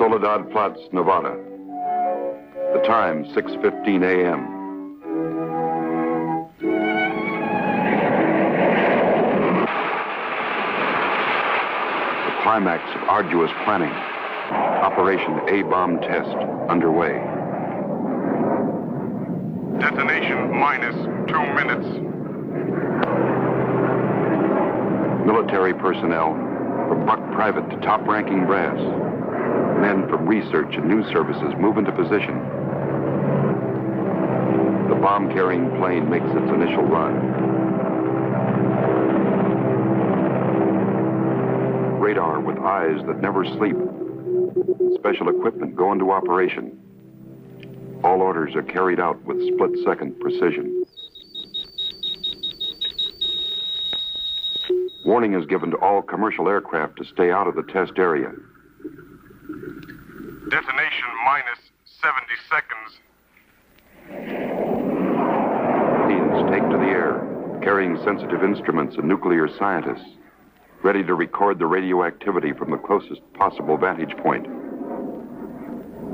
Soledad Flats, Nevada. The time, 6:15 a.m. The climax of arduous planning. Operation A-bomb test underway. Detonation minus 2 minutes. Military personnel, from buck private to top-ranking brass. Men from research and news services move into position. The bomb-carrying plane makes its initial run. Radar with eyes that never sleep. Special equipment go into operation. All orders are carried out with split-second precision. Warning is given to all commercial aircraft to stay out of the test area. Detonation minus 70 seconds. Planes take to the air, carrying sensitive instruments and nuclear scientists, ready to record the radioactivity from the closest possible vantage point.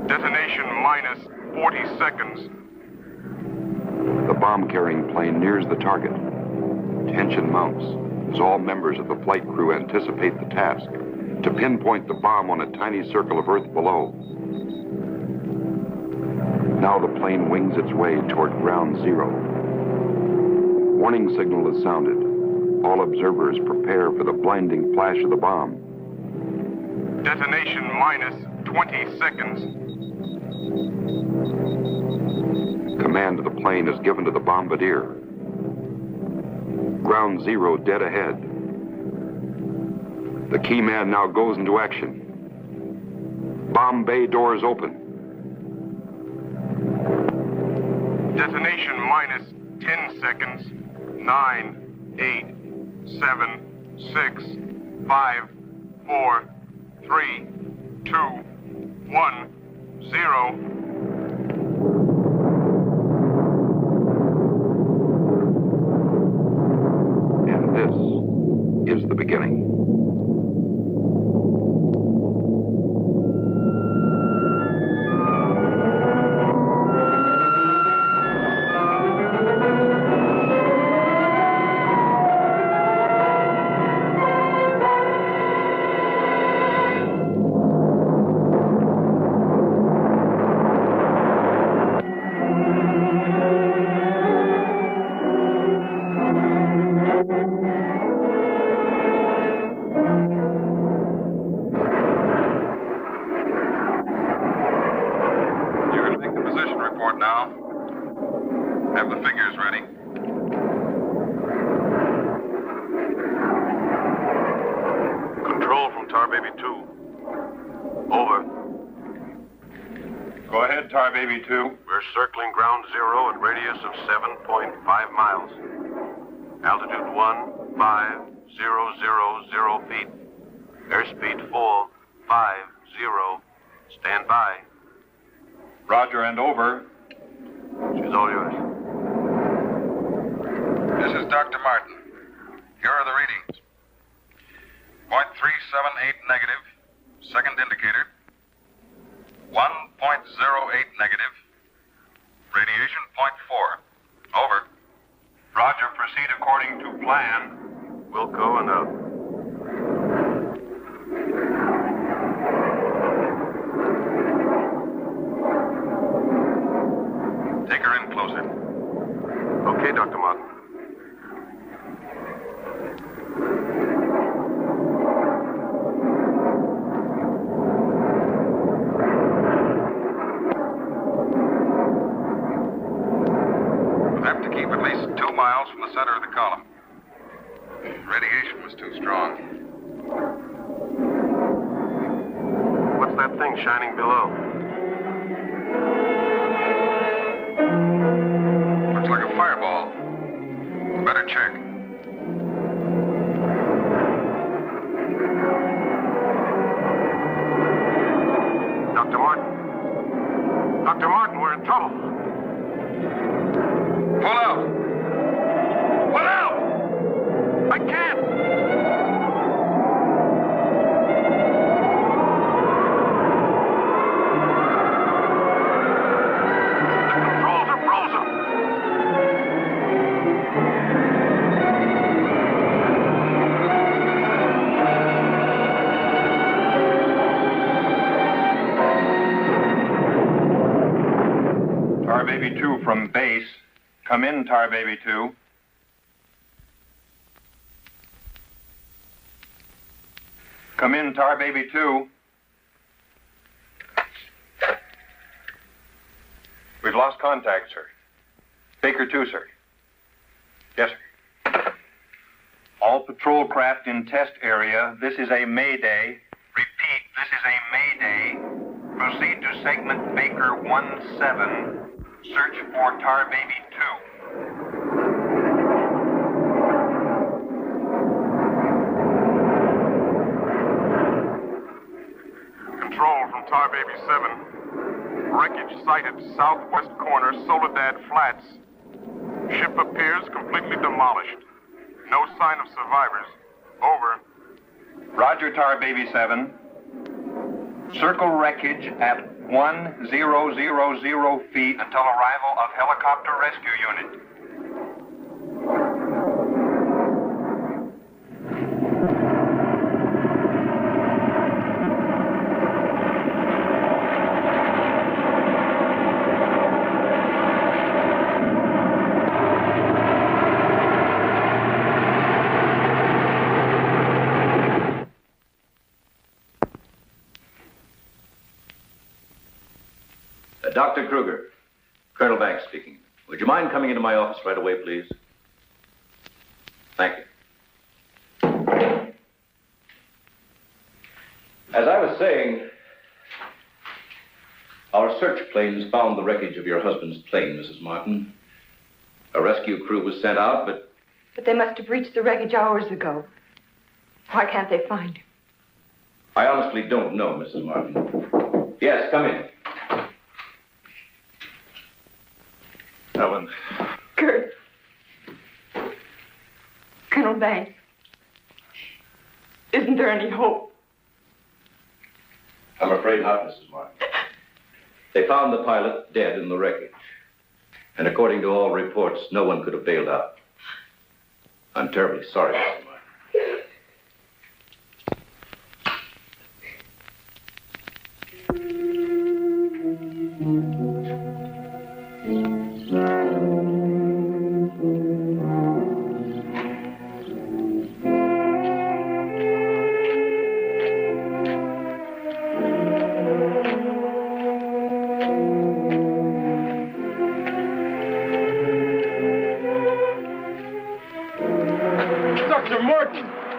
Detonation minus 40 seconds. The bomb-carrying plane nears the target. Tension mounts as all members of the flight crew anticipate the task to pinpoint the bomb on a tiny circle of Earth below. Now the plane wings its way toward ground zero. Warning signal is sounded. All observers prepare for the blinding flash of the bomb. Detonation minus 20 seconds. Command of the plane is given to the bombardier. Ground zero dead ahead. The key man now goes into action. Bomb bay doors open. Detonation minus 10 seconds. 9, 8, 7, 6, 5, 4, 3, 2, 1, 0. And this is the beginning. Baby 2. We're circling ground zero at radius of 7.5 miles. Altitude 15,000 feet. Airspeed full 50. Stand by. Roger and over. She's all yours. This is Dr. Martin. Here are the readings. 0.378 negative. Second indicator. 1.08 negative. Radiation 0.4. Over. Roger, proceed according to plan. Wilco and out. Take her in closer. Okay, Dr. Martin. From the center of the column. Radiation was too strong. What's that thing shining below? Looks like a fireball. Better check. Dr. Martin. Dr. Martin, we're in trouble. Pull out! Pull out! I can't! Baby 2 from base. Come in, Tar Baby 2. Come in, Tar Baby 2. We've lost contact, sir. Baker 2, sir. Yes, sir. All patrol craft in test area. This is a mayday. Repeat, this is a mayday. Proceed to segment Baker 17. Search for Tar Baby 2. Control from Tar Baby 7. Wreckage sighted southwest corner, Soledad Flats. Ship appears completely demolished. No sign of survivors. Over. Roger, Tar Baby 7. Circle wreckage at 1000 feet until arrival of helicopter rescue unit. Dr. Kruger, Colonel Banks speaking. Would you mind coming into my office right away, please? Thank you. As I was saying, our search planes found the wreckage of your husband's plane, Mrs. Martin. A rescue crew was sent out, but... But they must have reached the wreckage hours ago. Why can't they find him? I honestly don't know, Mrs. Martin. Yes, come in. Ellen. Kurt. Colonel Banks. Isn't there any hope? I'm afraid not, Mrs. Martin. They found the pilot dead in the wreckage. And according to all reports, no one could have bailed out. I'm terribly sorry, Mrs. Martin.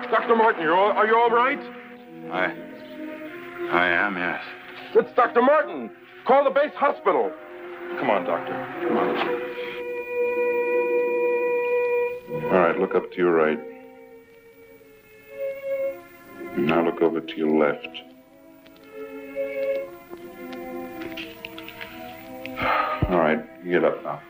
Dr. Martin, are you all right? I am, yes. It's Dr. Martin. Call the base hospital. Come on, Doctor. Come on. All right, look up to your right. Now look over to your left. All right, you get up now.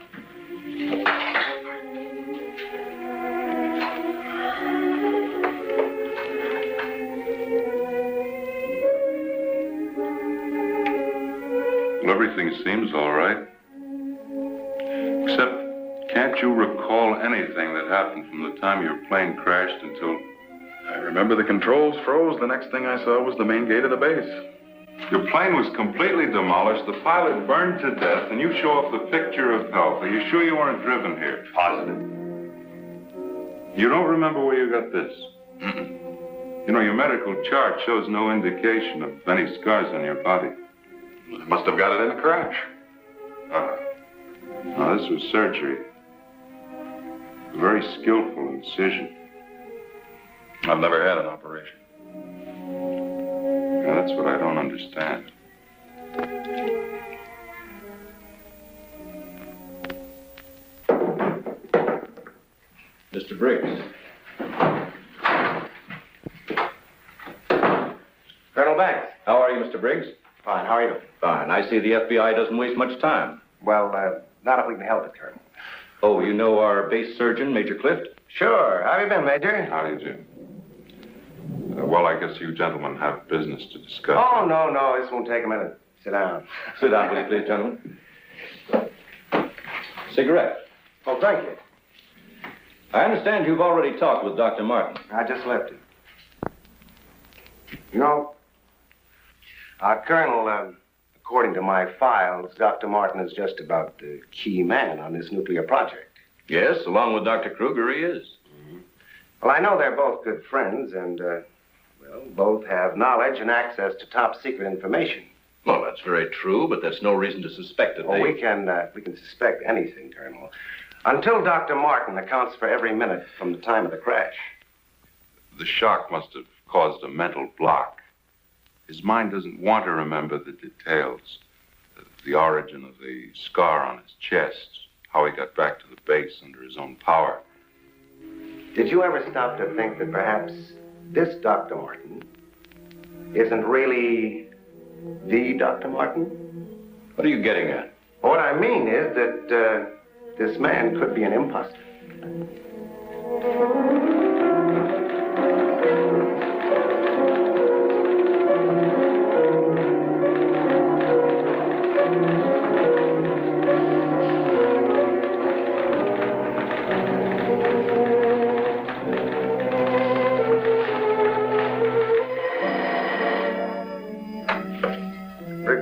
Everything seems all right. Except, can't you recall anything that happened from the time your plane crashed until... I remember the controls froze. The next thing I saw was the main gate of the base. Your plane was completely demolished, the pilot burned to death, and you show off the picture of health. Are you sure you weren't driven here? Positive. You don't remember where you got this? Mm-mm. You know, your medical chart shows no indication of any scars on your body. I must have got it in a crash. Now, this was surgery. A very skillful incision. I've never had an operation. Now, that's what I don't understand. Mr. Briggs. Colonel Banks. How are you, Mr. Briggs? Fine, how are you? Fine. I see the FBI doesn't waste much time. Well, not if we can help it, Colonel. Oh, you know our base surgeon, Major Clift? Sure. How have you been, Major? Howdy, Jim. Well, I guess you gentlemen have business to discuss. Oh, no. This won't take a minute. Sit down. Sit down, will you, please, gentlemen. Cigarette. Oh, thank you. I understand you've already talked with Dr. Martin. I just left him. You know, Colonel, according to my files, Dr. Martin is just about the key man on this nuclear project. Yes, along with Dr. Kruger, he is. Well, I know they're both good friends, and, well, both have knowledge and access to top secret information. Well, that's very true, but that's no reason to suspect that we can suspect anything, Colonel, until Dr. Martin accounts for every minute from the time of the crash. The shock must have caused a mental block. His mind doesn't want to remember the details, the origin of the scar on his chest, how he got back to the base under his own power. Did you ever stop to think that perhaps this Dr. Martin isn't really the Dr. Martin? What are you getting at? What I mean is that this man could be an imposter.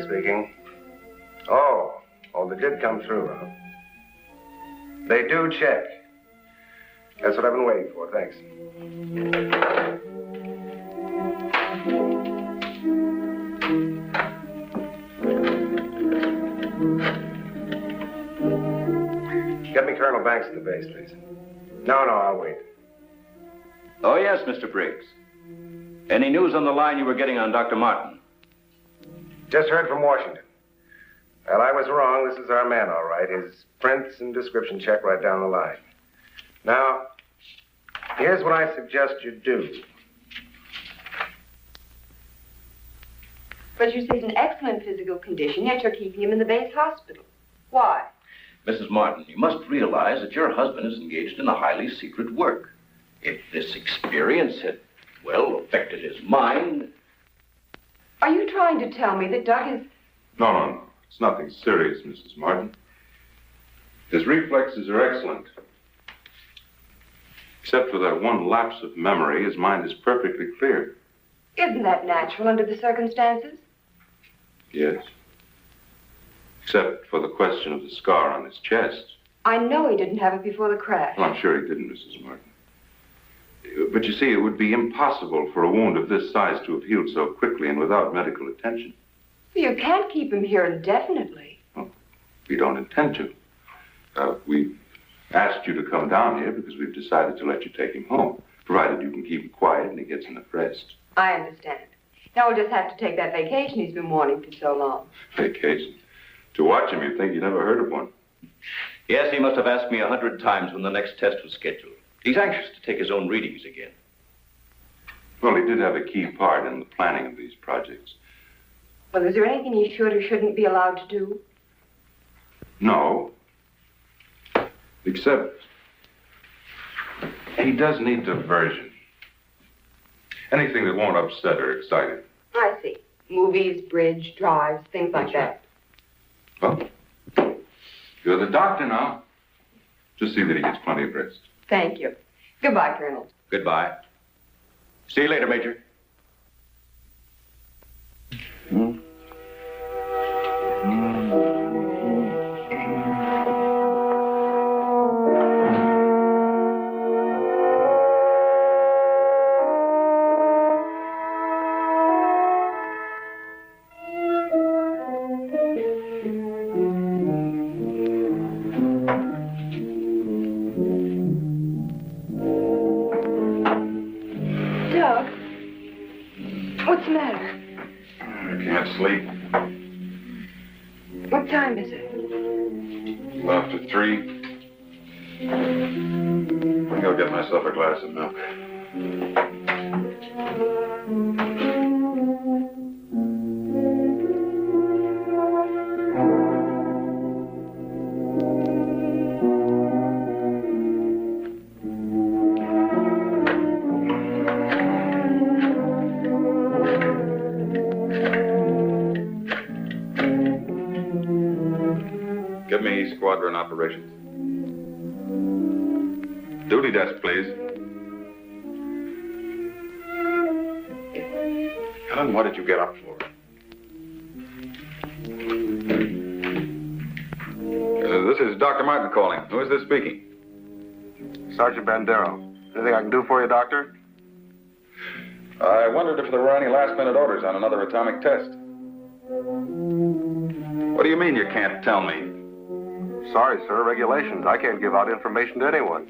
Speaking. Oh, they did come through, huh? They do check. That's what I've been waiting for, thanks. Get me Colonel Banks at the base, please. No, I'll wait. Oh, yes, Mr. Briggs. Any news on the line you were getting on Dr. Martin? Just heard from Washington. Well, I was wrong. This is our man, all right. His prints and description check right down the line. Now, here's what I suggest you do. But you say he's in excellent physical condition, yet you're keeping him in the base hospital. Why? Mrs. Martin, you must realize that your husband is engaged in a highly secret work. If this experience had, well, affected his mind... Are you trying to tell me that Doug is... No. It's nothing serious, Mrs. Martin. His reflexes are excellent. Except for that one lapse of memory, his mind is perfectly clear. Isn't that natural under the circumstances? Yes. Except for the question of the scar on his chest. I know he didn't have it before the crash. Well, I'm sure he didn't, Mrs. Martin. But you see, it would be impossible for a wound of this size to have healed so quickly and without medical attention. You can't keep him here indefinitely. Well, we don't intend to. We've asked you to come down here because we've decided to let you take him home, provided you can keep him quiet and he gets enough rest. I understand. Now we'll just have to take that vacation he's been wanting for so long. Vacation? To watch him, you'd think you never heard of one. Yes, he must have asked me 100 times when the next test was scheduled. He's anxious to take his own readings again. Well, he did have a key part in the planning of these projects. Well, is there anything he should or shouldn't be allowed to do? No. Except he does need diversion. Anything that won't upset or excite him. I see. Movies, bridge, drives, things like that. Well, you're the doctor now. Just see that he gets plenty of rest. Thank you. Goodbye, Colonel. Goodbye. See you later, Major. What's the matter? I can't sleep. What time is it? After 3. I think I'll get myself a glass of milk. Give me squadron operations. Duty desk, please. Helen, what did you get up for? This is Dr. Martin calling. Who is this speaking? Sergeant Bandero. Anything I can do for you, Doctor? I wondered if there were any last-minute orders on another atomic test. What do you mean you can't tell me? Sorry, sir. Regulations. I can't give out information to anyone.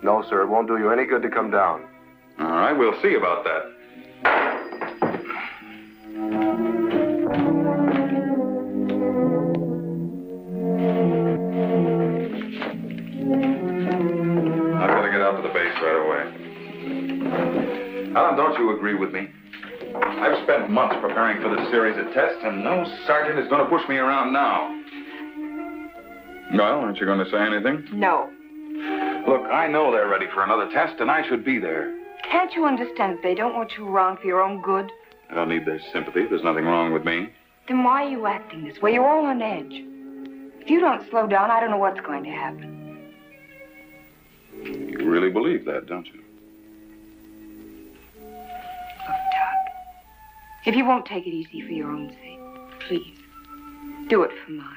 No, sir. It won't do you any good to come down. All right, we'll see about that. I've got to get out to the base right away. Alan, don't you agree with me? I've spent months preparing for this series of tests, and no sergeant is going to push me around now. Well, aren't you going to say anything? No. Look, I know they're ready for another test, and I should be there. Can't you understand that they don't want you around for your own good? I don't need their sympathy. There's nothing wrong with me. Then why are you acting this way? You're all on edge. If you don't slow down, I don't know what's going to happen. You really believe that, don't you? Look, Doc, if you won't take it easy for your own sake, please, do it for mine.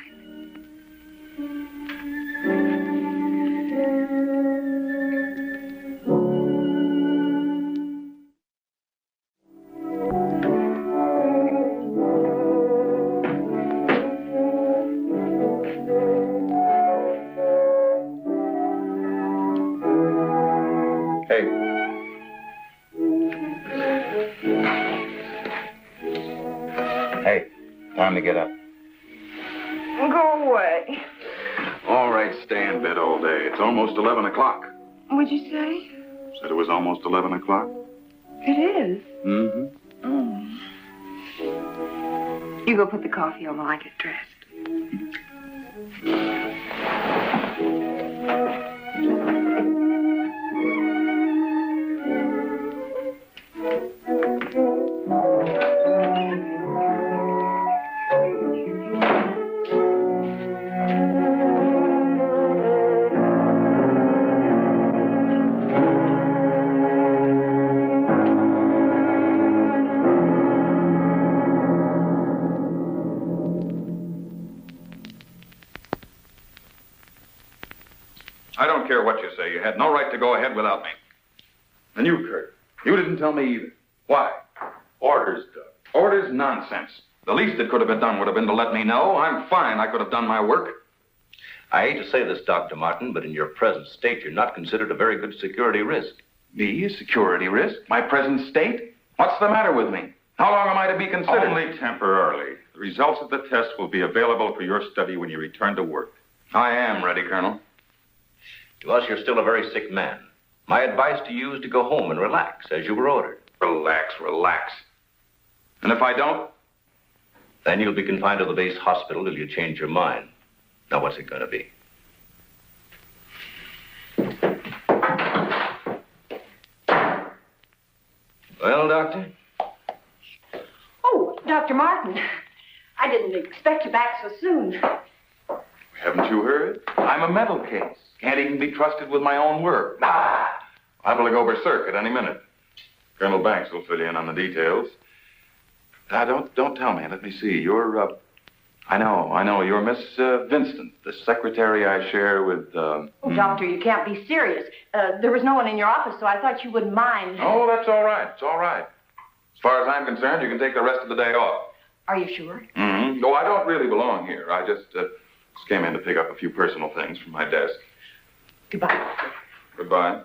Time to get up. Go away. All right, stay in bed all day. It's almost 11 o'clock. What'd you say? Said it was almost 11 o'clock. It is. Mm-hmm. Oh. You go put the coffee on while I get dressed. I don't care what you say. You had no right to go ahead without me. And you, Kurt, you didn't tell me either. Why? Orders, Doug. Orders? Nonsense. The least that could have been done would have been to let me know. I'm fine. I could have done my work. I hate to say this, Dr. Martin, but in your present state, you're not considered a very good security risk. Me? A security risk? My present state? What's the matter with me? How long am I to be considered? Only temporarily. The results of the test will be available for your study when you return to work. I am ready, Colonel. To us, you're still a very sick man. My advice to you is to go home and relax, as you were ordered. Relax, relax. And if I don't? Then you'll be confined to the base hospital till you change your mind. Now, what's it going to be? Well, Doctor? Oh, Dr. Martin. I didn't expect you back so soon. Haven't you heard? I'm a mental case. Can't even be trusted with my own work. Liable to go berserk at any minute. Colonel Banks will fill you in on the details. Now, don't tell me. Let me see. You're, I know. You're Miss Vincent, the secretary I share with, Oh, Doctor, you can't be serious. There was no one in your office, so I thought you wouldn't mind. Oh, that's all right. It's all right. As far as I'm concerned, you can take the rest of the day off. Are you sure? Mm-hmm. No, I don't really belong here. I just came in to pick up a few personal things from my desk. Goodbye. Goodbye.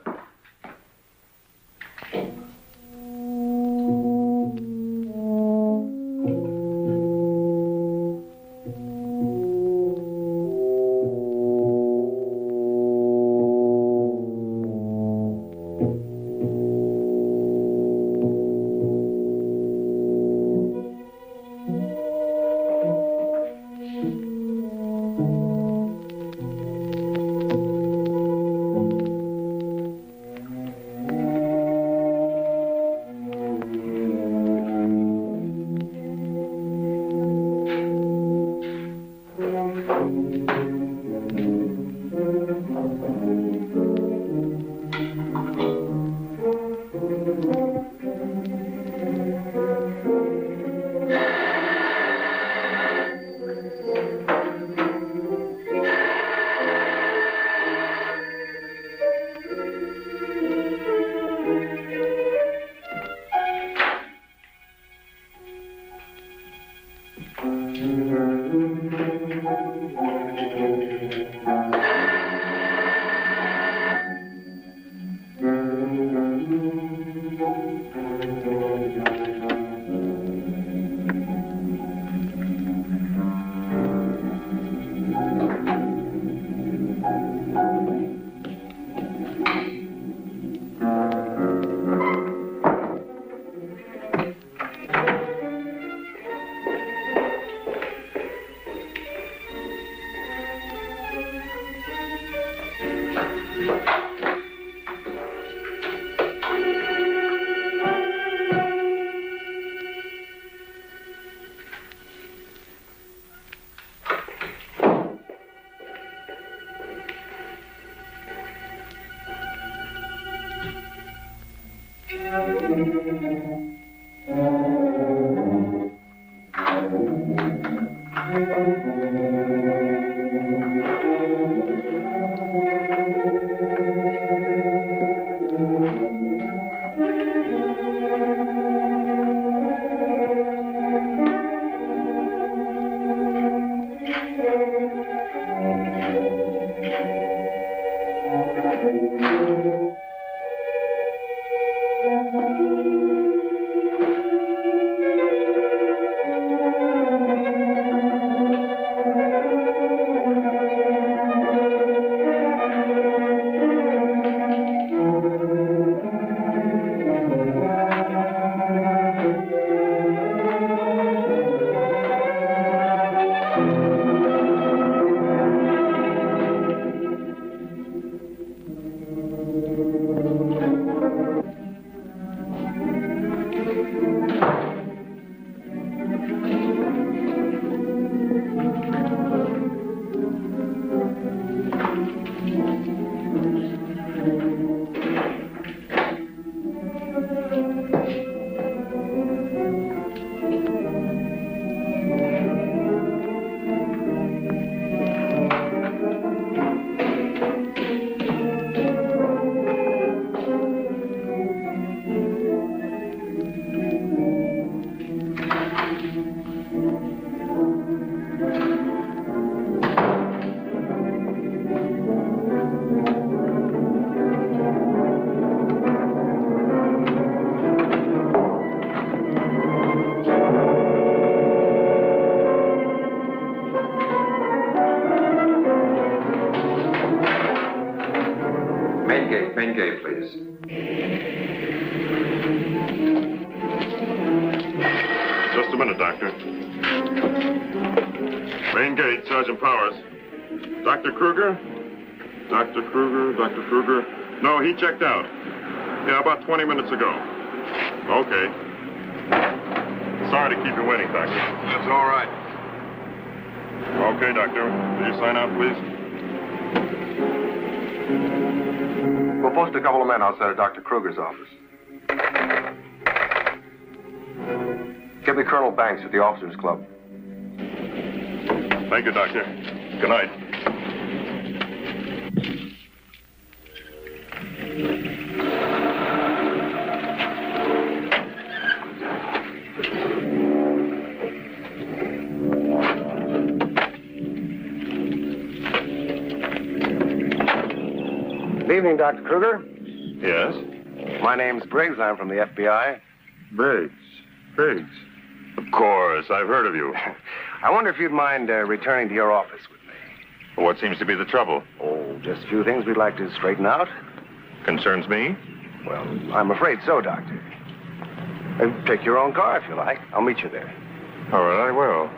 Main gate, please. Just a minute, Doctor. Main gate, Sergeant Powers. Dr. Kruger? Dr. Kruger? No, he checked out. Yeah, about 20 minutes ago. Okay. Sorry to keep you waiting, Doctor. That's all right. Okay, Doctor. Will you sign out, please? We'll post a couple of men outside of Dr. Kruger's office. Get me Colonel Banks at the Officers Club. Thank you, Doctor. Good night. Good evening, Dr. Kruger. Yes? My name's Briggs. I'm from the FBI. Briggs. Of course, I've heard of you. I wonder if you'd mind returning to your office with me. What seems to be the trouble? Oh, just a few things we'd like to straighten out. Concerns me? Well, I'm afraid so, Doctor. Take your own car if you like. I'll meet you there. All right, I will.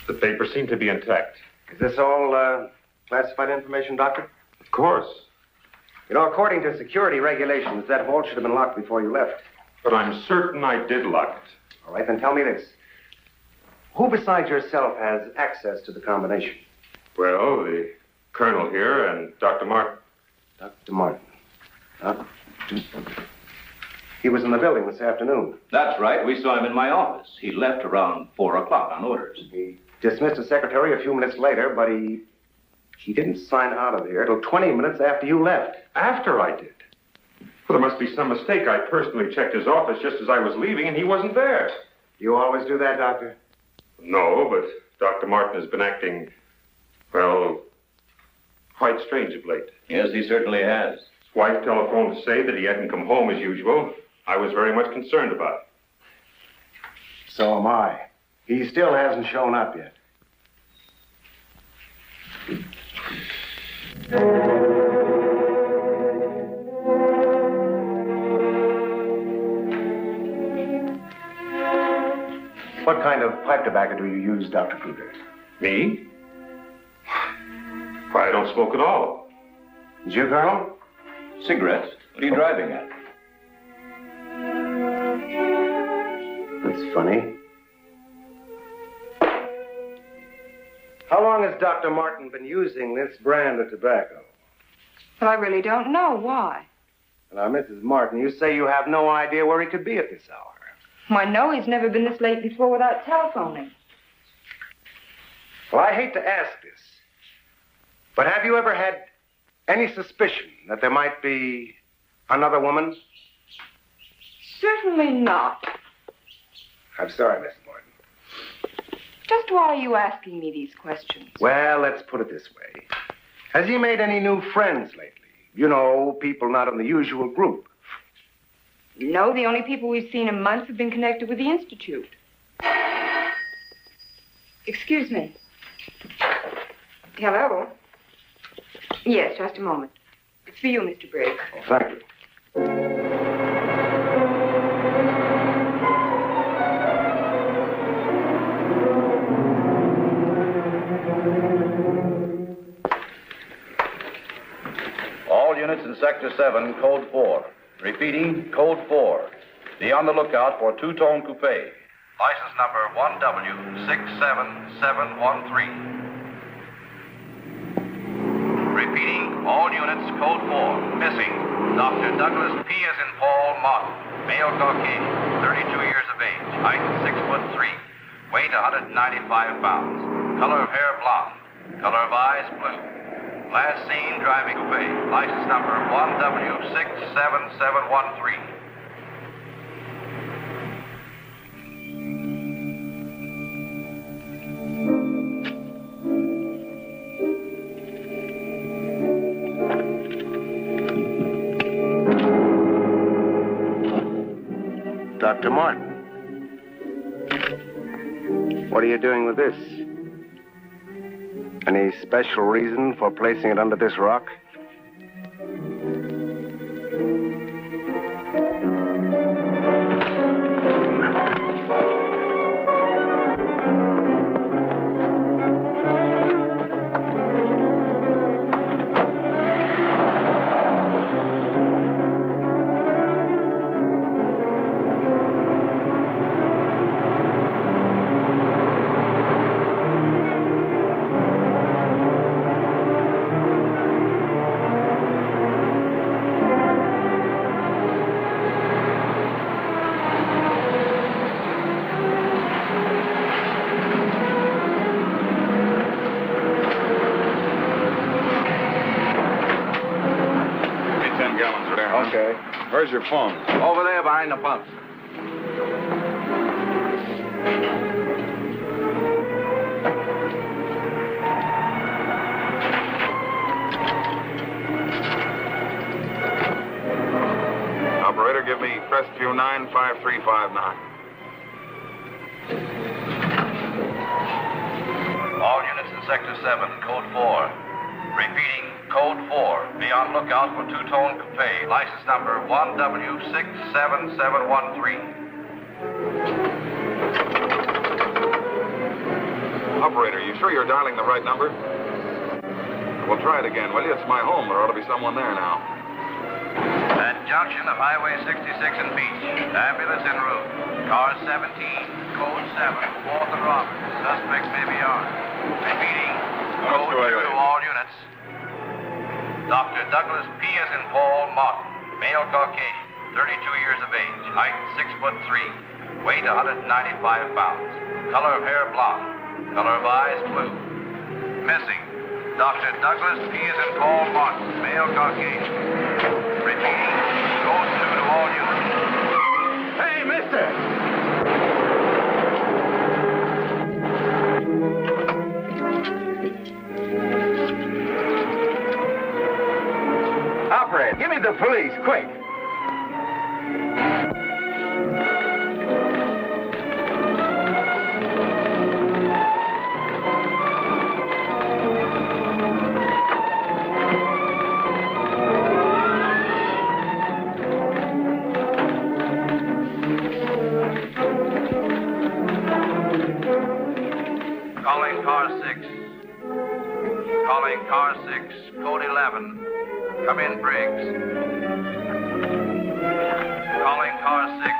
The papers seem to be intact. Is this all classified information, Doctor? Of course. You know, according to security regulations, that vault should have been locked before you left. But I'm certain I did lock it. All right, then tell me this. Who besides yourself has access to the combination? Well, the colonel here and Dr. Martin. Dr. Martin. He was in the building this afternoon. That's right. We saw him in my office. He left around 4 o'clock on orders. He dismissed the secretary a few minutes later, but he didn't sign out of here till 20 minutes after you left. After I did. Well, there must be some mistake. I personally checked his office just as I was leaving, and he wasn't there. You always do that, Doctor? No, but Dr. Martin has been acting, well, quite strange of late. Yes, he certainly has. His wife telephoned to say that he hadn't come home as usual. I was very much concerned about it. So am I. He still hasn't shown up yet. What kind of pipe tobacco do you use, Dr. Kruger? Me? Why, I don't smoke at all. Did you, Colonel? Cigarettes? What are you driving at? That's funny. How long has Dr. Martin been using this brand of tobacco? Well, I really don't know. Why? Now, Mrs. Martin, you say you have no idea where he could be at this hour. Why, no, he's never been this late before without telephoning. Well, I hate to ask this, but have you ever had any suspicion that there might be another woman? Certainly not. I'm sorry, Mrs. Martin. Just why are you asking me these questions? Well, let's put it this way. Has he made any new friends lately? You know, people not in the usual group. No, the only people we've seen in months have been connected with the Institute. Excuse me. Hello? Yes, just a moment. It's for you, Mr. Briggs. Oh, thank you. All units in Sector 7, Code 4. Repeating, Code 4. Be on the lookout for two-tone coupe. License number 1W67713. Repeating, all units, Code 4. Missing, Dr. Douglas P. as in Paul Martin. Male Caucasian, 32 years of age. Height 6'3". Weight 195 pounds. Color of hair blonde. Color of eyes blue. Last seen driving coupe. License number 1W67713. Dr. Martin. What are you doing with this? Any special reason for placing it under this rock? Okay. Where's your phone? Over there behind the pumps. Operator, give me Crestview 95359. All units in Sector 7, Code 4. Repeating, Code 4. Be on lookout for two-tone coupe. License number 1W67713. Operator, you sure you're dialing the right number? Well, try it again, will you? It's my home. There ought to be someone there now. At junction of Highway 66 and Beach. Ambulance en route. Car 17, Code 7, 4th and Robert. Suspect may be armed. Repeating, Code 2 to all units. Dr. Douglas P. as in Paul Martin. Male Caucasian, 32 years of age. Height 6'3". Weight 195 pounds. Color of hair blonde. Color of eyes blue. Missing, Dr. Douglas P. is in Paul Martin, male Caucasian. Repeating, code 2 to all units. Hey, mister! Operator, give me the police, quick. Calling car 6. Calling car 6, code 11. Come in, Briggs. Calling car 6.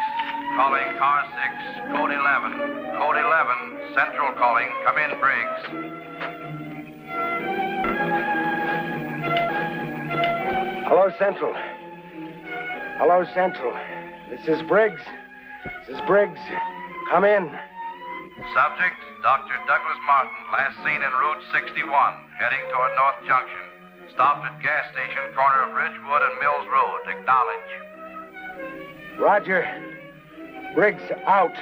Calling car 6, code 11. Code 11, central calling. Come in, Briggs. Hello, Central. Hello, Central. This is Briggs. This is Briggs. Come in. Subject, Dr. Douglas Martin, last seen en route 61, heading toward North Junction. Stopped at gas station, corner of Ridgewood and Mills Road. Acknowledge. Roger. Briggs out.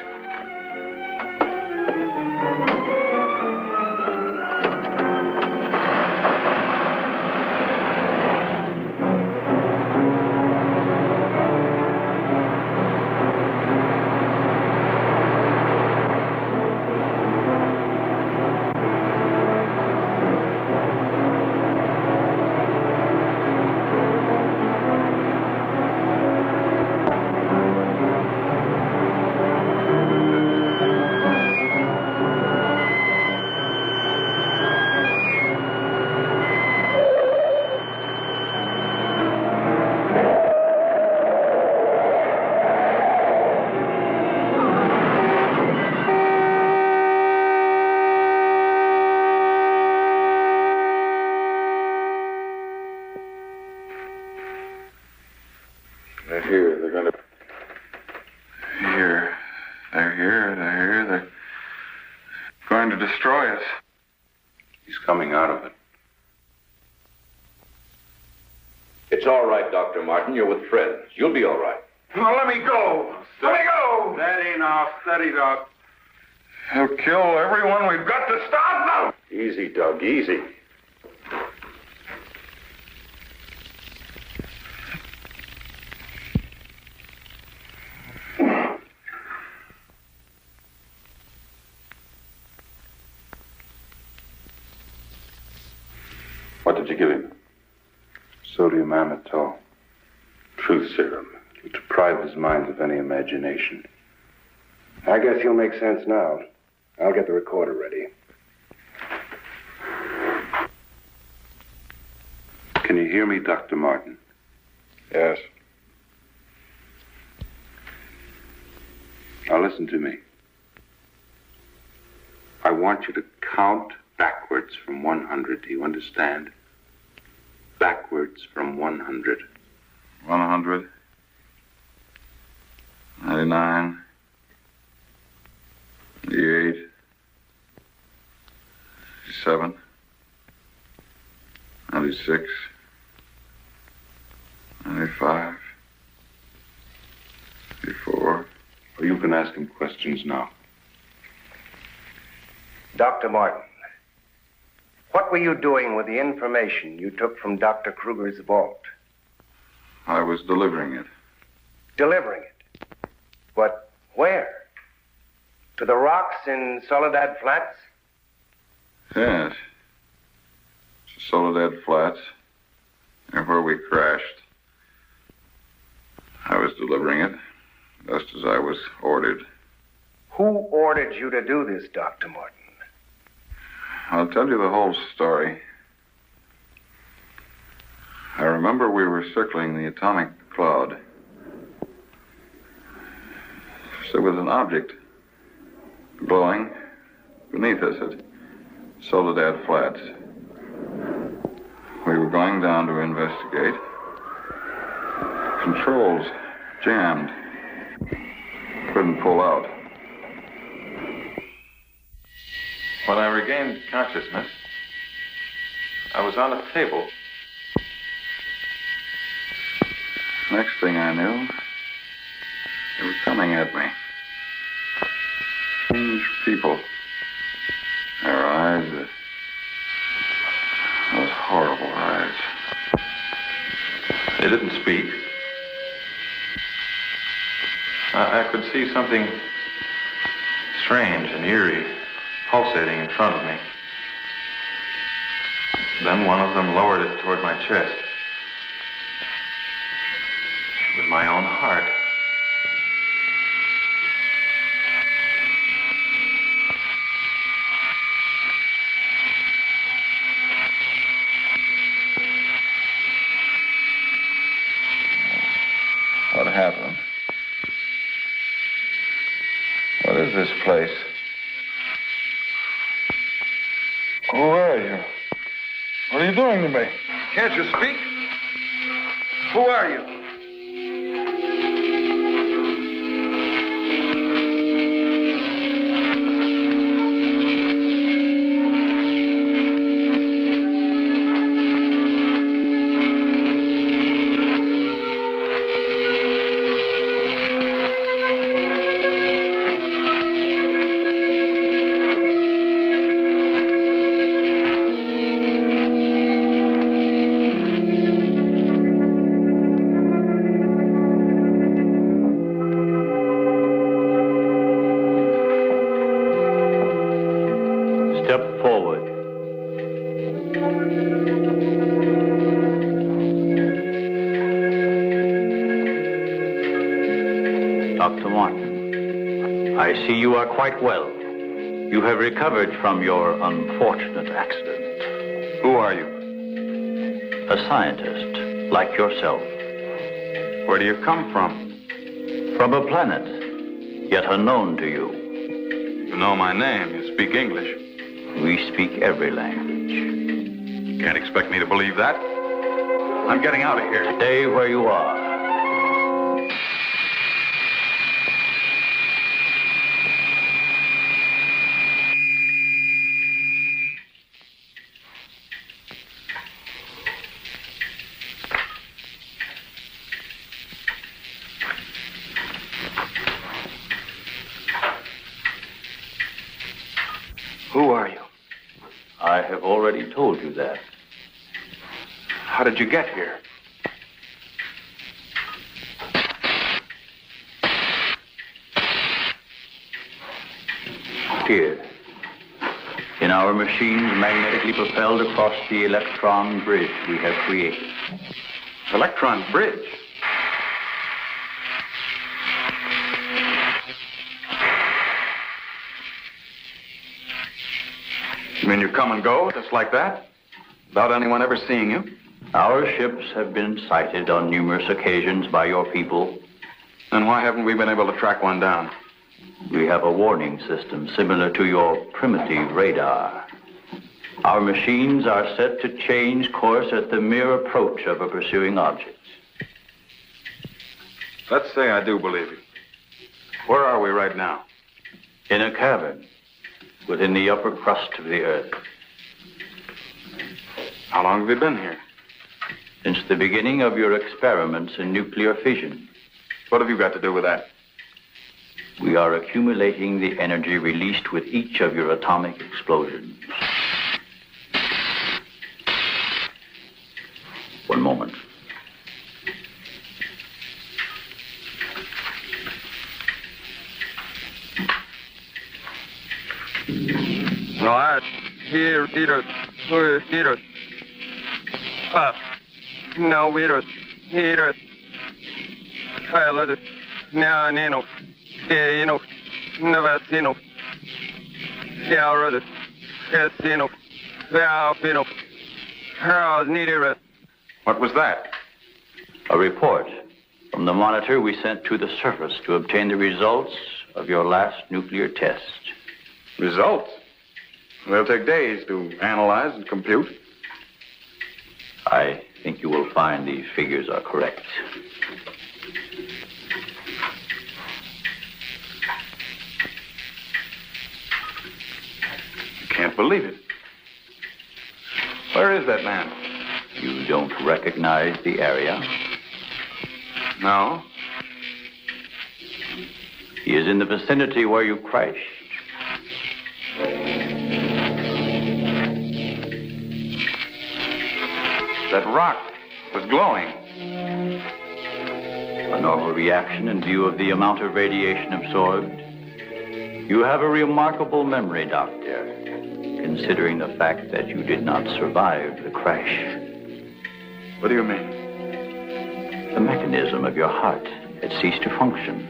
They're going to destroy us. He's coming out of it. It's all right, Dr. Martin. You're with friends. You'll be all right. Now, let me go. Let me go. Steady now, steady, Doc. He'll kill everyone. We've got to stop them. Easy, Doug, easy. What did you give him? Sodium amytal. Truth serum. To deprive his mind of any imagination. I guess you'll make sense now. I'll get the recorder ready. Can you hear me, Dr. Martin? Yes. Now listen to me. I want you to count backwards from 100. Do you understand? Backwards from 100. 100. 99. 88. 87. 96. 95. 94. Well, you can ask him questions now. Dr. Martin, what were you doing with the information you took from Dr. Kruger's vault? I was delivering it. Delivering it? But where? To the rocks in Soledad Flats? Yes. To Soledad Flats. And where we crashed. I was delivering it, just as I was ordered. Who ordered you to do this, Dr. Martin? I'll tell you the whole story. I remember we were circling the atomic cloud. There was an object glowing beneath us at Soledad Flats. We were going down to investigate. Controls jammed. Couldn't pull out. When I regained consciousness, I was on a table. Next thing I knew, they were coming at me. Strange people. Their eyes, those horrible eyes. They didn't speak. I could see something strange and eerie pulsating in front of me. Then one of them lowered it toward my chest. It was my own heart. What happened? What is this place? Who are you? What are you doing to me? Can't you speak? Who are you? Dr. Martin, I see you are quite well. You have recovered from your unfortunate accident. Who are you? A scientist, like yourself. Where do you come from? From a planet, yet unknown to you. You know my name. You speak English. We speak every language. You can't expect me to believe that. I'm getting out of here. Stay where you are. Who are you? I have already told you that. How did you get here? Here. In our machines magnetically propelled across the electron bridge we have created. Electron bridge? You mean you come and go just like that? Without anyone ever seeing you? Our ships have been sighted on numerous occasions by your people. Then why haven't we been able to track one down? We have a warning system similar to your primitive radar. Our machines are set to change course at the mere approach of a pursuing object. Let's say I do believe you. Where are we right now? In a cavern within the upper crust of the Earth. How long have you been here? Since the beginning of your experiments in nuclear fission. What have you got to do with that? We are accumulating the energy released with each of your atomic explosions. One moment. No, I hear virus. Virus. No virus. Virus. I let it. Now, Nino. Nino. Navasino. Yeah, rather. Casino. Valfino. How's needed. What was that? A report from the monitor we sent to the surface to obtain the results of your last nuclear test. Results? They'll take days to analyze and compute. I think you will find these figures are correct. I can't believe it. Where is that man? You don't recognize the area? No. He is in the vicinity where you crashed. That rock was glowing. A normal reaction in view of the amount of radiation absorbed. You have a remarkable memory, Doctor, considering the fact that you did not survive the crash. What do you mean? The mechanism of your heart had ceased to function.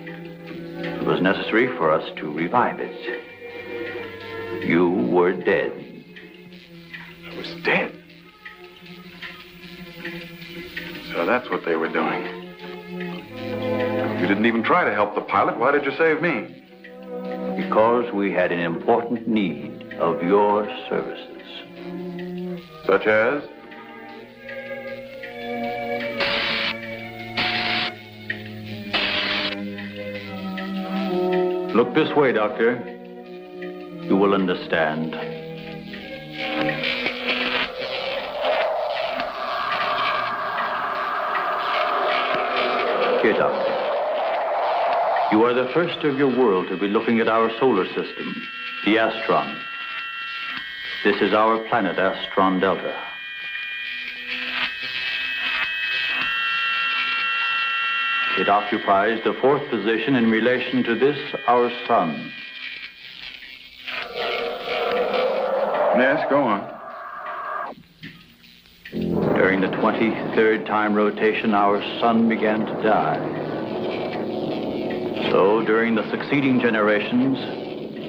It was necessary for us to revive it. You were dead. I was dead? So that's what they were doing. You didn't even try to help the pilot. Why did you save me? Because we had an important need of your services. Such as? Look this way, Doctor. You will understand. Here, Doctor. You are the first of your world to be looking at our solar system, the Astron. This is our planet, Astron Delta. It occupies the 4th position in relation to this, our sun. Yes, go on. During the 23rd time rotation, our sun began to die. So, during the succeeding generations,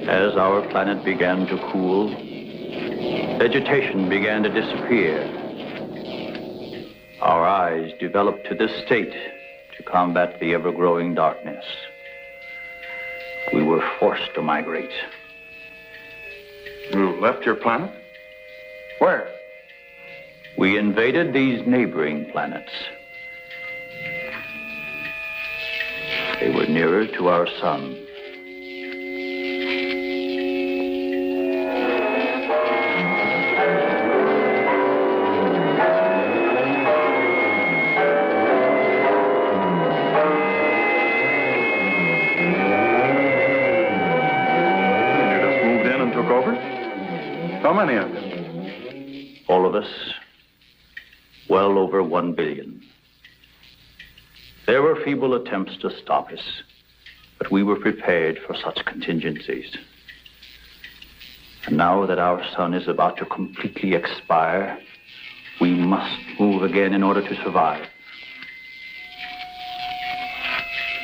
as our planet began to cool, vegetation began to disappear. Our eyes developed to this state to combat the ever-growing darkness. We were forced to migrate. You left your planet? Where? We invaded these neighboring planets. They were nearer to our sun. How many of them? All of us, well over 1 billion. There were feeble attempts to stop us, but we were prepared for such contingencies. And now that our sun is about to completely expire, we must move again in order to survive.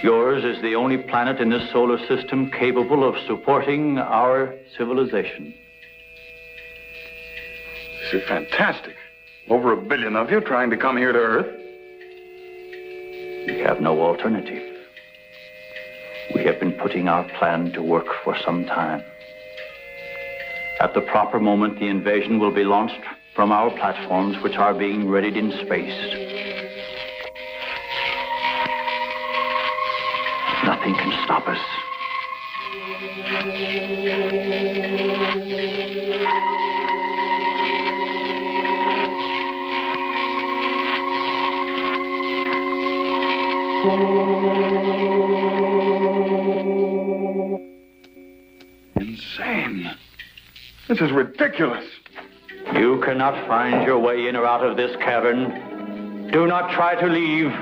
Yours is the only planet in this solar system capable of supporting our civilization. This is fantastic. Over 1 billion of you trying to come here to Earth. We have no alternative. We have been putting our plan to work for some time. At the proper moment, the invasion will be launched from our platforms, which are being readied in space. Nothing can stop us. Insane. This is ridiculous. You cannot find your way in or out of this cavern. Do not try to leave.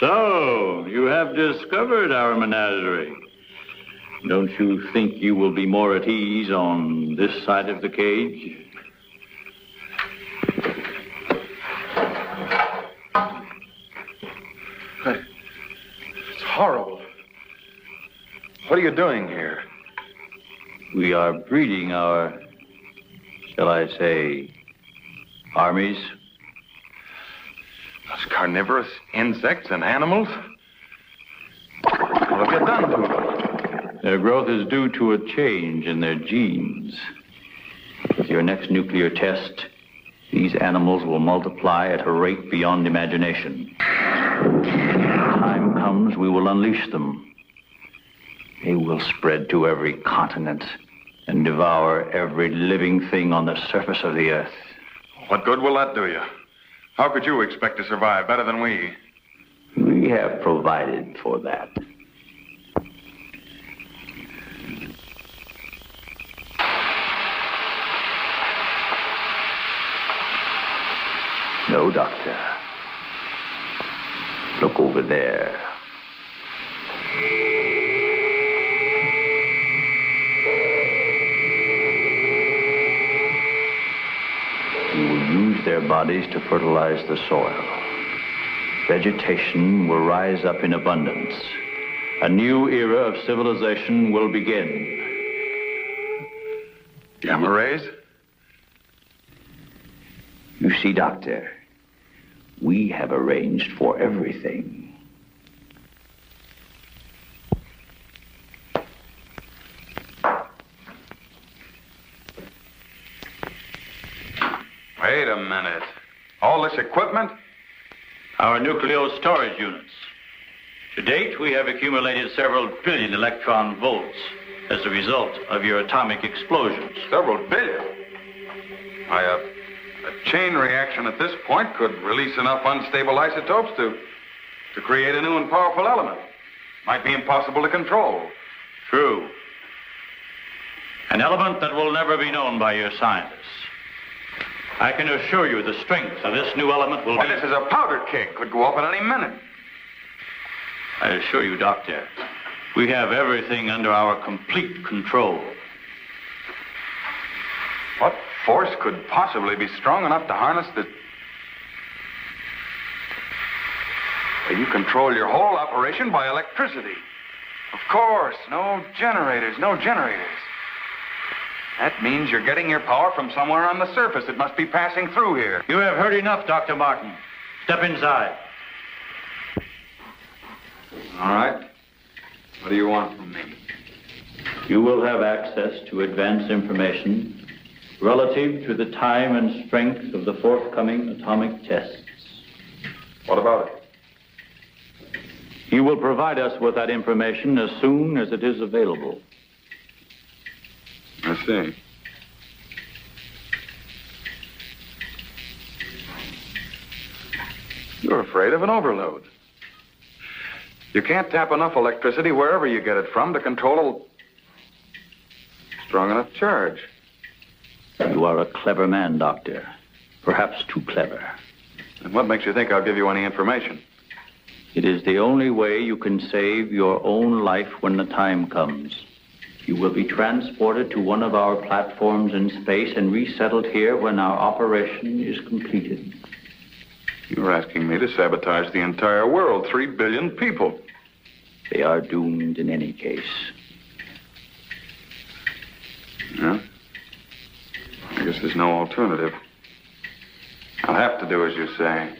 So, you have discovered our menagerie. Don't you think you will be more at ease on this side of the cage? It's horrible. What are you doing here? We are breeding our, shall I say, armies. Those carnivorous insects and animals? What have you done to them? Their growth is due to a change in their genes. With your next nuclear test, these animals will multiply at a rate beyond imagination. When the time comes, we will unleash them. They will spread to every continent and devour every living thing on the surface of the earth. What good will that do you? How could you expect to survive better than we? We have provided for that. No, Doctor. Look over there. We will use their bodies to fertilize the soil. Vegetation will rise up in abundance. A new era of civilization will begin. Gamma rays? You see, Doctor, we have arranged for everything. Wait a minute. All this equipment? Our nuclear storage units. To date, we have accumulated several billion electron volts as a result of your atomic explosions. Several billion? A chain reaction at this point could release enough unstable isotopes to create a new and powerful element. Might be impossible to control. True. An element that will never be known by your scientists. I can assure you the strength of this new element will... And this is a powder keg. Could go off at any minute. I assure you, Doctor, we have everything under our complete control. What force could possibly be strong enough to harness the... You control your whole operation by electricity. Of course, no generators. That means you're getting your power from somewhere on the surface. It must be passing through here. You have heard enough, Dr. Martin. Step inside. All right. What do you want from me? You will have access to advanced information relative to the time and strength of the forthcoming atomic tests. What about it? You will provide us with that information as soon as it is available. I see. You're afraid of an overload. You can't tap enough electricity wherever you get it from to control a strong enough charge. You are a clever man, Doctor. Perhaps too clever. And what makes you think I'll give you any information? It is the only way you can save your own life when the time comes. You will be transported to one of our platforms in space and resettled here when our operation is completed. You're asking me to sabotage the entire world, 3 billion people. They are doomed in any case. Yeah? I guess there's no alternative. I'll have to do as you say.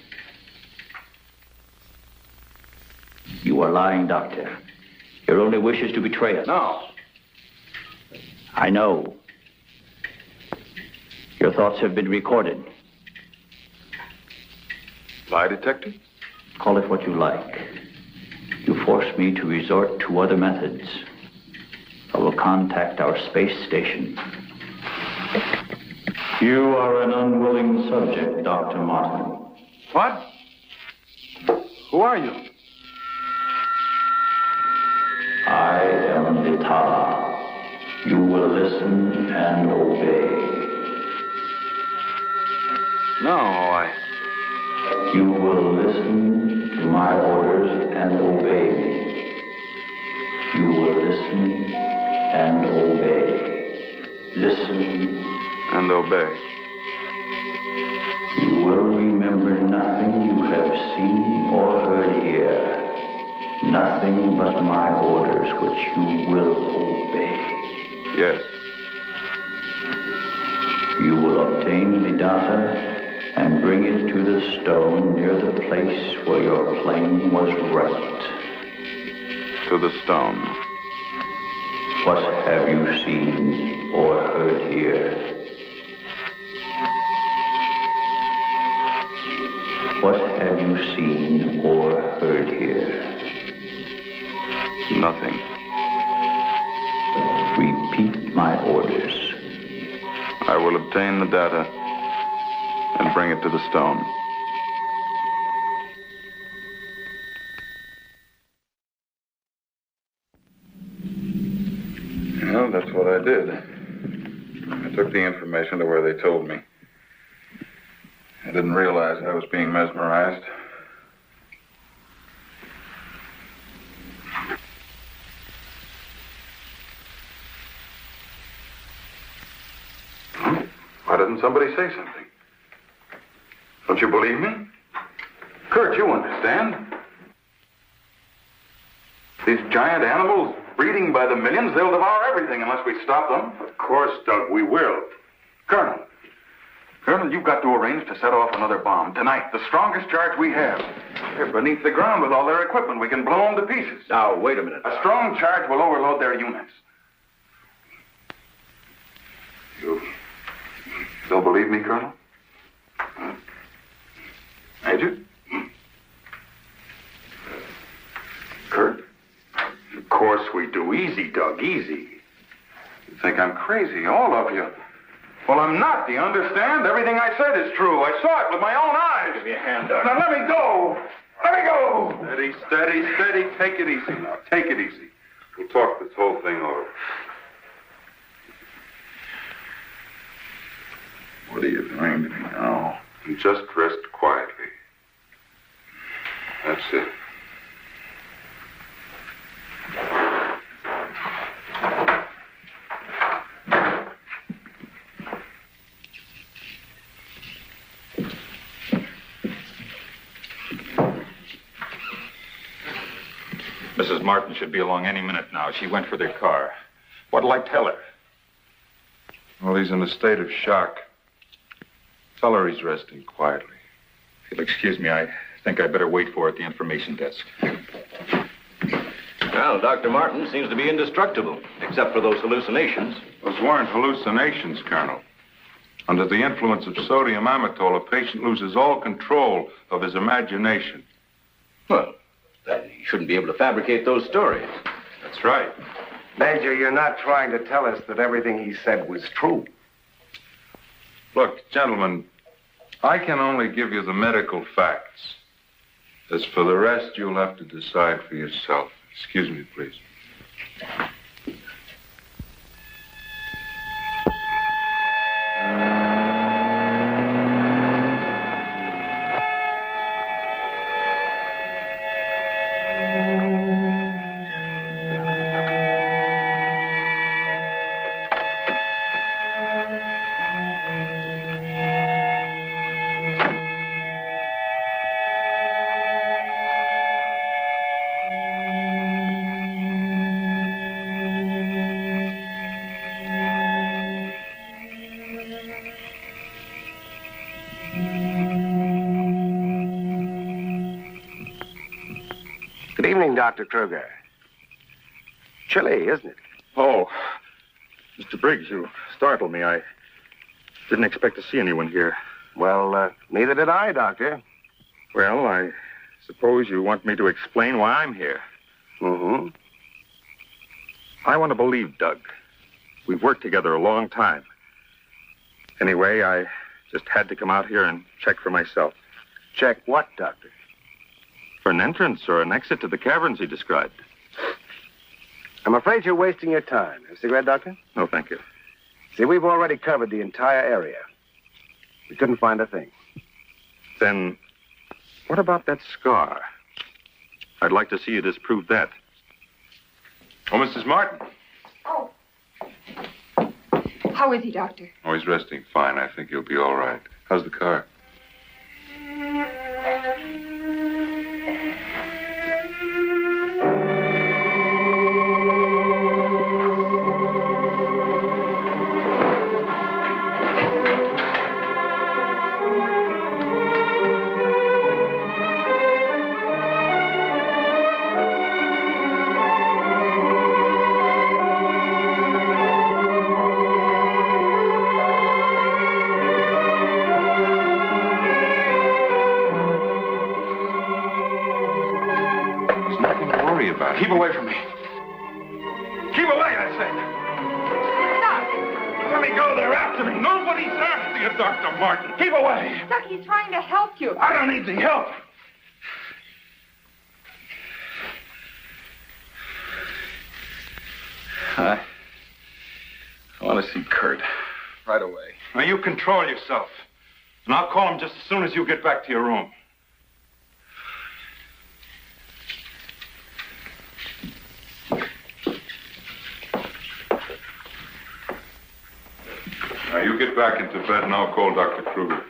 You are lying, Doctor. Your only wish is to betray us. No. I know. Your thoughts have been recorded. Lie detector? Call it what you like. You force me to resort to other methods. I will contact our space station. You are an unwilling subject, Dr. Martin. What? Who are you? I am Vitala. You will listen and obey. No, You will listen to my orders and obey me. You will listen and obey. Listen and obey. You will remember nothing you have seen or heard here. Nothing but my orders which you will obey. Yes. You will obtain the data and bring it to the stone near the place where your plane was wrecked. To the stone. What have you seen or heard here? What have you seen or heard here? Nothing. Repeat my orders. I will obtain the data and bring it to the stone. Well, that's what I did. I took the information to where they told me. I didn't realize I was being mesmerized. Why didn't somebody say something? Don't you believe me? Kurt, you understand. These giant animals breeding by the millions, they'll devour everything unless we stop them. Of course, Doug, we will. Colonel, you've got to arrange to set off another bomb tonight. The strongest charge we have. They're beneath the ground with all their equipment. We can blow them to pieces. Now, wait a minute. A strong charge will overload their units. You still believe me, Colonel? Major? Kurt? Of course we do. Easy, Doug, easy. You think I'm crazy, all of you. Well, I'm not, do you understand? Everything I said is true. I saw it with my own eyes. Give me a hand, Doug. Now, let me go. Let me go. Steady, steady, steady. Take it easy now. Take it easy. We'll talk this whole thing over. What are you doing to me now? just rest quietly. That's it. Mrs. Martin should be along any minute now. She went for their car. What'll I tell her? Well, he's in a state of shock. Tell her he's resting quietly. If you'll excuse me, I think I'd better wait for her at the information desk. Well, Dr. Martin seems to be indestructible, except for those hallucinations. Those weren't hallucinations, Colonel. Under the influence of sodium amytal, a patient loses all control of his imagination. Well, then he shouldn't be able to fabricate those stories. That's right. Major, you're not trying to tell us that everything he said was true. Look, gentlemen, I can only give you the medical facts. As for the rest, you'll have to decide for yourself. Excuse me, please. Good evening, Dr. Kruger. Chilly, isn't it? Oh, Mr. Briggs, you startled me. I didn't expect to see anyone here. Well, neither did I, Doctor. Well, I suppose you want me to explain why I'm here. Mm-hmm. I want to believe Doug. We've worked together a long time. Anyway, I just had to come out here and check for myself. Check what, Doctor? For an entrance or an exit to the caverns he described. I'm afraid you're wasting your time. Have a cigarette, Doctor? No, thank you. See, we've already covered the entire area. We couldn't find a thing. Then, what about that scar? I'd like to see you disprove that. Oh, Mrs. Martin. Oh. How is he, Doctor? Oh, he's resting fine. I think he'll be all right. How's the car? Keep away from me. Keep away, I said. Doc! Let me go. They're after me. Nobody's after you, Dr. Martin. Keep away. Doc, he's trying to help you. I don't need the help. I want to see Kurt right away. Now, you control yourself. And I'll call him just as soon as you get back to your room. Now, you get back into bed and I'll call Dr. Kruger.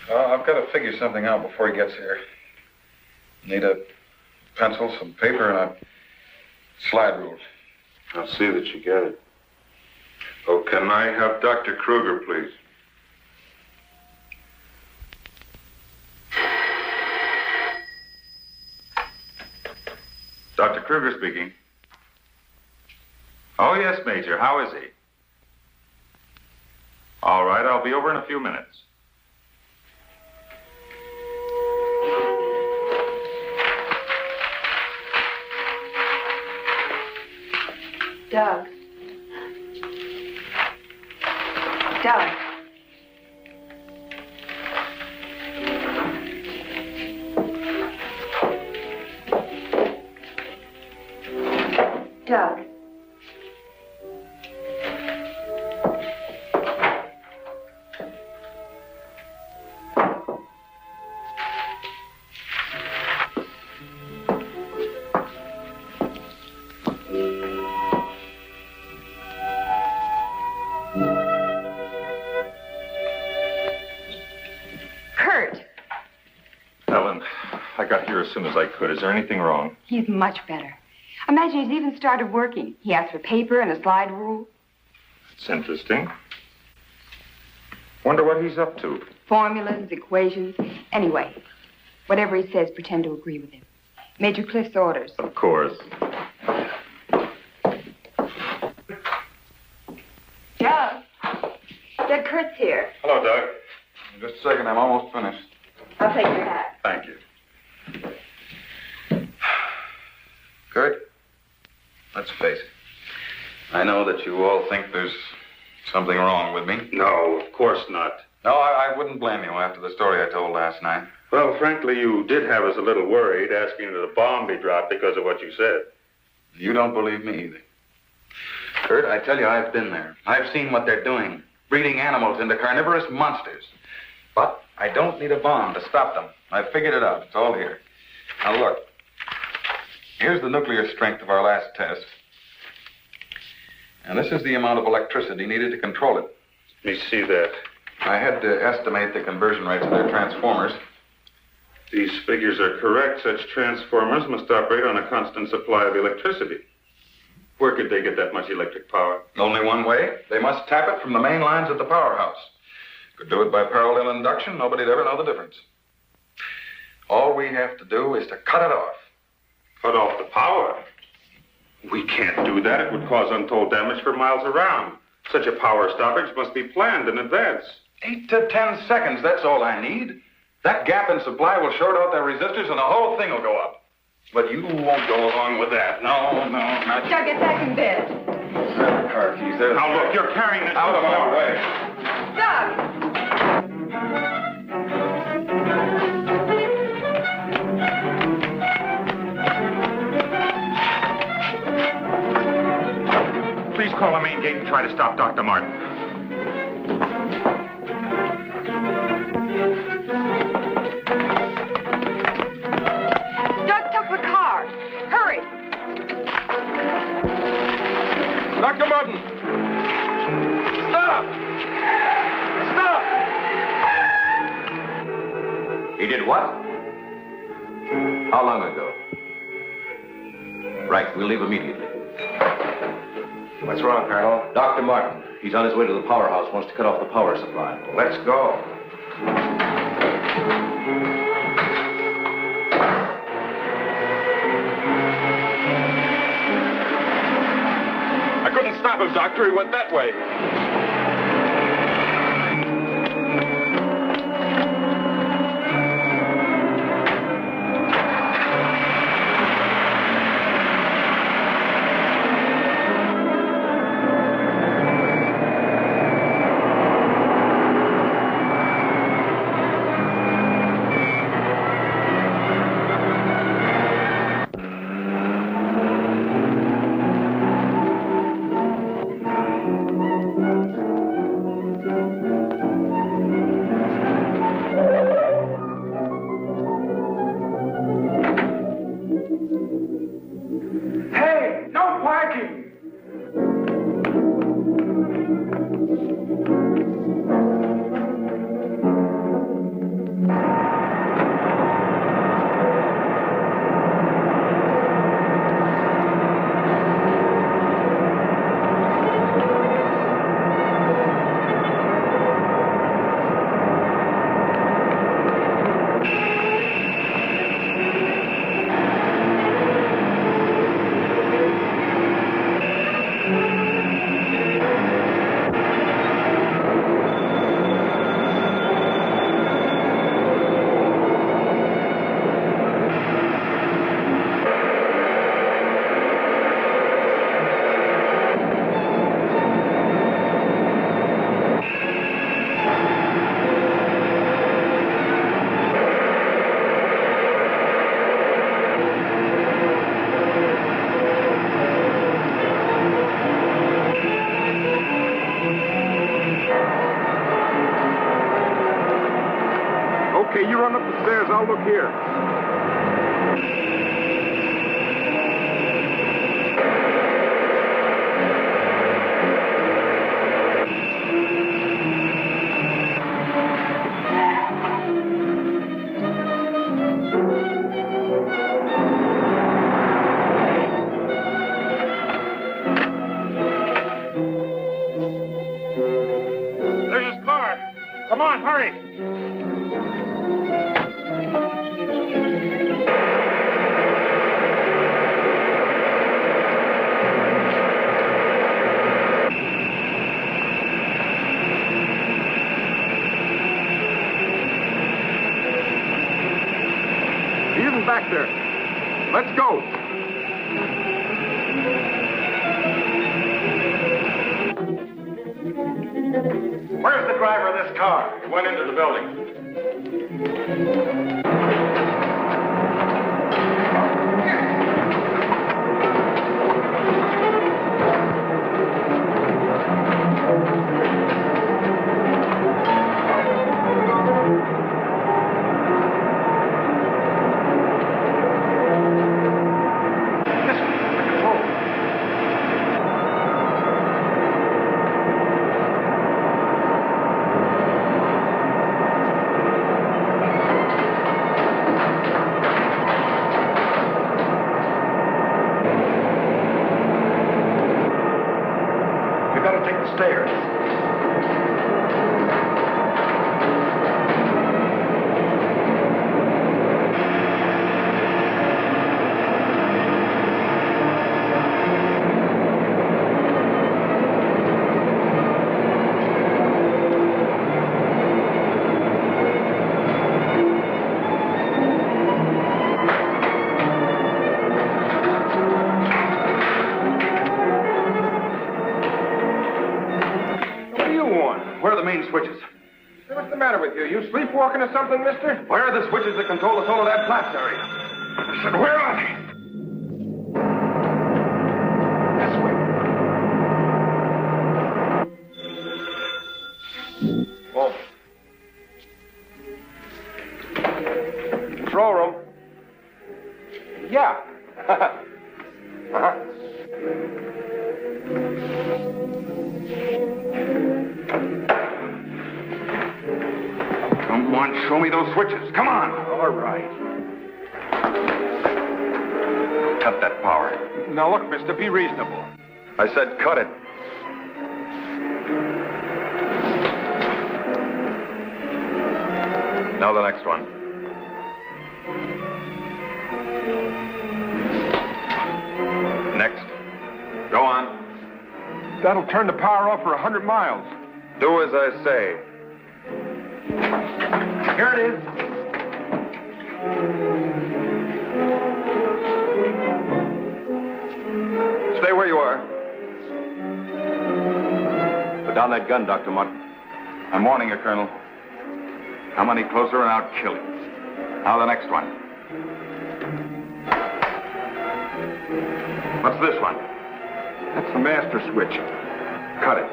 I've got to figure something out before he gets here. Need a pencil, some paper, and a slide rule. I'll see that you get it. Oh, can I have Dr. Kruger, please? Dr. Kruger speaking. Oh, yes, Major. How is he? All right, I'll be over in a few minutes. Doug. Doug. Doug. got here as soon as I could. Is there anything wrong? He's much better. Imagine he's even started working. He asked for paper and a slide rule. It's interesting. Wonder what he's up to. Formulas, equations. Anyway, whatever he says, pretend to agree with him. Major Cliff's orders. Of course. Doug. Doug Kurt's here. Hello, Doug. Just a second, I'm almost finished. I'll take your hat. Thank you. Kurt, let's face it. I know that you all think there's something wrong with me. No, of course not. No, I wouldn't blame you after the story I told last night. Well, frankly, you did have us a little worried, asking that a bomb be dropped because of what you said. You don't believe me either. Kurt, I tell you, I've been there. I've seen what they're doing, breeding animals into carnivorous monsters. But I don't need a bomb to stop them. I've figured it out. It's all here. Now, look. Here's the nuclear strength of our last test. And this is the amount of electricity needed to control it. Let me see that. I had to estimate the conversion rates of their transformers. These figures are correct. Such transformers must operate on a constant supply of electricity. Where could they get that much electric power? Only one way. They must tap it from the main lines at the powerhouse. Could do it by parallel induction. Nobody'd ever know the difference. All we have to do is to cut it off. Cut off the power? We can't do that. It would cause untold damage for miles around. Such a power stoppage must be planned in advance. 8 to 10 seconds, that's all I need. That gap in supply will short out their resistors and the whole thing will go up. But you won't go along with that. No, not you. Doug, get back in bed. The car keys. There's now, look, you're carrying this out of my way. Doug! Please call the main gate and try to stop Dr. Martin. Doug took the car. Hurry. Dr. Martin! Stop! Stop! He did what? How long ago? Right, we'll leave immediately. What's wrong, Colonel? Dr. Martin, he's on his way to the powerhouse, wants to cut off the power supply. Let's go. I couldn't stop him, Doctor. He went that way. Okay, you run up the stairs. I'll look here. Come on, hurry. He isn't back there. Let's go. Where's the driver of this car? He went into the building. Stairs. Where are the main switches? What's the matter with you? You sleepwalking or something, mister? Where are the switches that control the Soledad Flats area? I said, where are they? This way. Oh. Control room. Yeah. Uh-huh. Come on, show me those switches. Come on. All right. Cut that power. Now, look, mister, be reasonable. I said cut it. Now the next one. Next. Go on. That'll turn the power off for 100 miles. Do as I say. Here it is. Stay where you are. Put down that gun, Dr. Mott. I'm warning you, Colonel. Come any closer and I'll kill you. Now the next one. What's this one? That's the master switch. Cut it.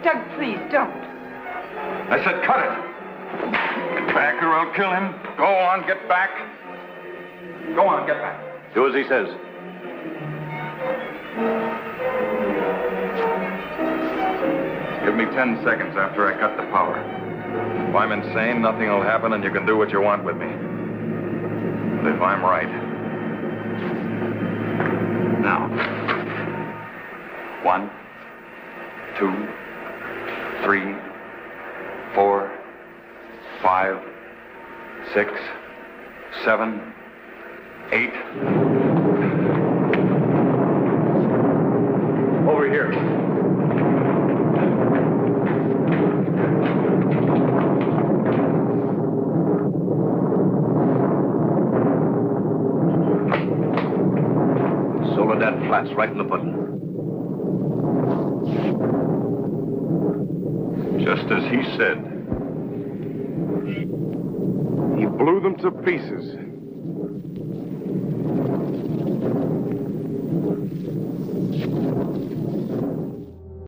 Doug, please, don't. I said cut it. Get back or I'll kill him. Go on, get back. Go on, get back. Do as he says. Give me 10 seconds after I cut the power. If I'm insane, nothing will happen and you can do what you want with me. But if I'm right... Now. 1, 2, 3, 4, 5, 6, 7, 8. Over here. Soledad Flats, right in the button. Just as he said. He blew them to pieces.